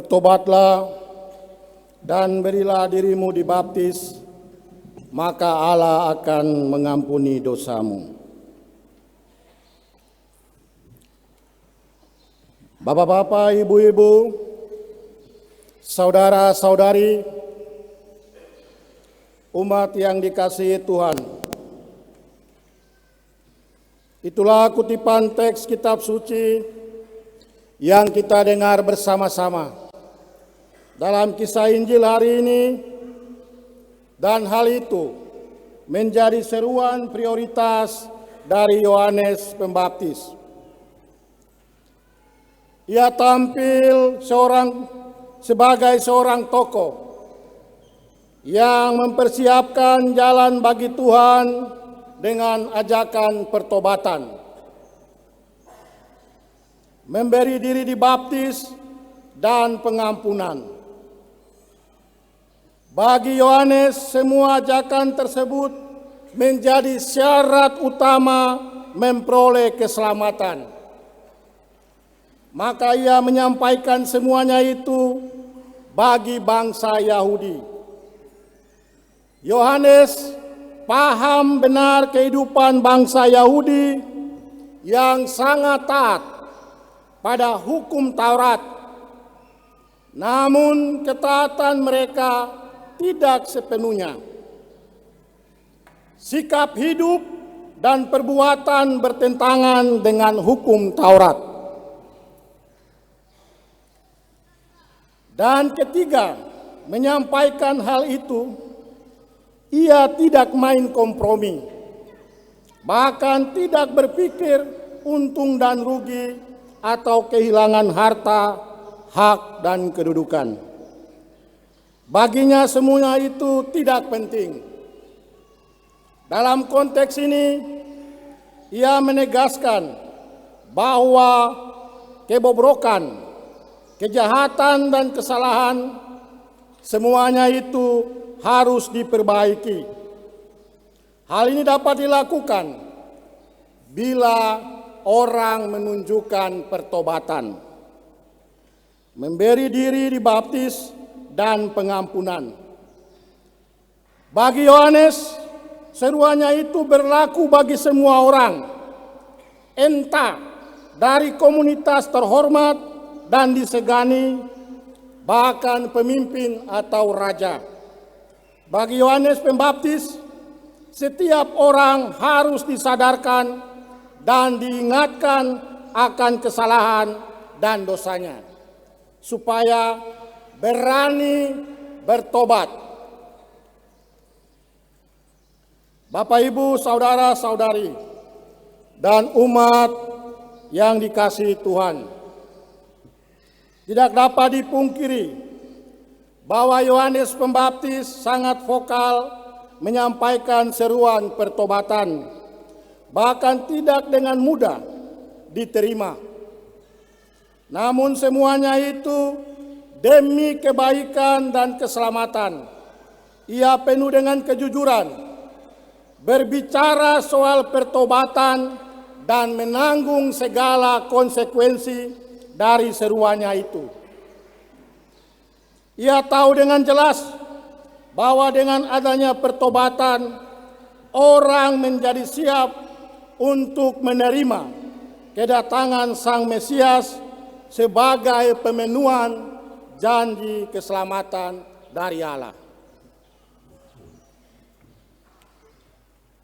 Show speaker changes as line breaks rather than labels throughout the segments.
bertobatlah dan berilah dirimu dibaptis, maka Allah akan mengampuni dosamu. Bapak-bapak, ibu-ibu, saudara-saudari, umat yang dikasihi Tuhan, itulah kutipan teks kitab suci yang kita dengar bersama-sama dalam kisah Injil hari ini, dan hal itu menjadi seruan prioritas dari Yohanes Pembaptis. Ia tampil sebagai seorang tokoh yang mempersiapkan jalan bagi Tuhan dengan ajakan pertobatan, memberi diri dibaptis, dan pengampunan. Bagi Yohanes, semua ajakan tersebut menjadi syarat utama memperoleh keselamatan. Maka ia menyampaikan semuanya itu bagi bangsa Yahudi. Yohanes paham benar kehidupan bangsa Yahudi yang sangat taat pada hukum Taurat. Namun ketaatan mereka tidak sepenuhnya. Sikap hidup dan perbuatan bertentangan dengan hukum Taurat. Dan ketiga, menyampaikan hal itu, ia tidak main kompromi, bahkan tidak berpikir untung dan rugi atau kehilangan harta, hak, dan kedudukan. Baginya semuanya itu tidak penting. Dalam konteks ini, ia menegaskan bahwa kebobrokan, kejahatan dan kesalahan semuanya itu harus diperbaiki. Hal ini dapat dilakukan bila orang menunjukkan pertobatan, memberi diri dibaptis, dan pengampunan. Bagi Yohanes, seruannya itu berlaku bagi semua orang, entah dari komunitas terhormat dan disegani, bahkan pemimpin atau raja. Bagi Yohanes Pembaptis, setiap orang harus disadarkan dan diingatkan akan kesalahan dan dosanya, supaya berani bertobat. Bapak, Ibu, saudara-saudari, dan umat yang dikasihi Tuhan, tidak dapat dipungkiri bahwa Yohanes Pembaptis sangat vokal menyampaikan seruan pertobatan, bahkan tidak dengan mudah diterima. Namun semuanya itu demi kebaikan dan keselamatan. Ia penuh dengan kejujuran, berbicara soal pertobatan dan menanggung segala konsekuensi dari seruannya itu. Ia tahu dengan jelas bahwa dengan adanya pertobatan, orang menjadi siap untuk menerima kedatangan Sang Mesias sebagai pemenuhan janji keselamatan dari Allah.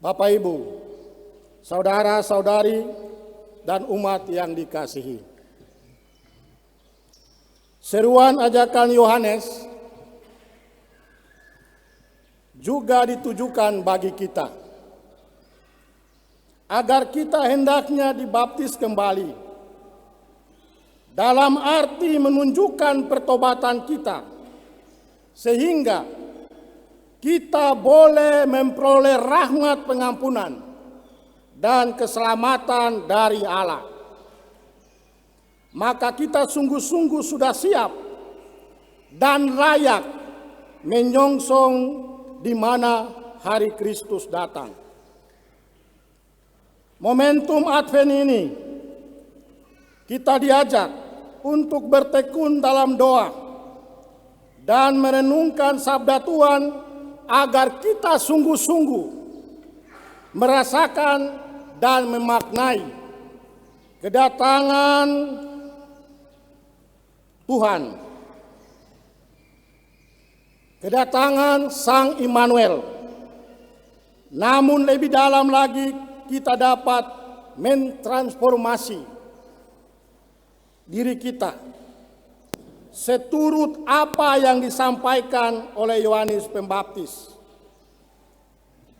Bapak, Ibu, saudara-saudari, dan umat yang dikasihi, seruan ajakan Yohanes juga ditujukan bagi kita, agar kita hendaknya dibaptis kembali, dalam arti menunjukkan pertobatan kita, sehingga kita boleh memperoleh rahmat pengampunan dan keselamatan dari Allah. Maka kita sungguh-sungguh sudah siap dan layak menyongsong di mana hari Kristus datang. Momentum Advent ini kita diajak untuk bertekun dalam doa dan merenungkan sabda Tuhan agar kita sungguh-sungguh merasakan dan memaknai kedatangan Tuhan, kedatangan Sang Immanuel. Namun lebih dalam lagi kita dapat mentransformasi diri kita seturut apa yang disampaikan oleh Yohanes Pembaptis.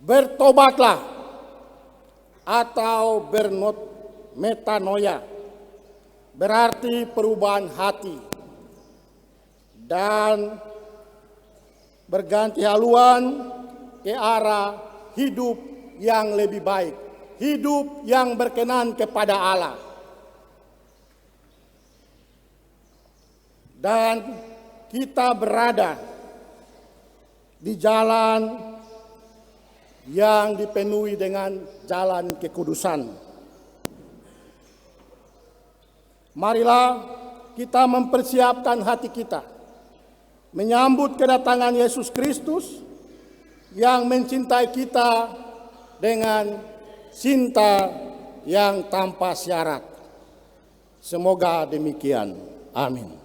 Bertobatlah atau metanoia, berarti perubahan hati dan berganti haluan ke arah hidup yang lebih baik, hidup yang berkenan kepada Allah. Dan kita berada di jalan yang dipenuhi dengan jalan kekudusan. Marilah kita mempersiapkan hati kita menyambut kedatangan Yesus Kristus yang mencintai kita dengan cinta yang tanpa syarat. Semoga demikian. Amin.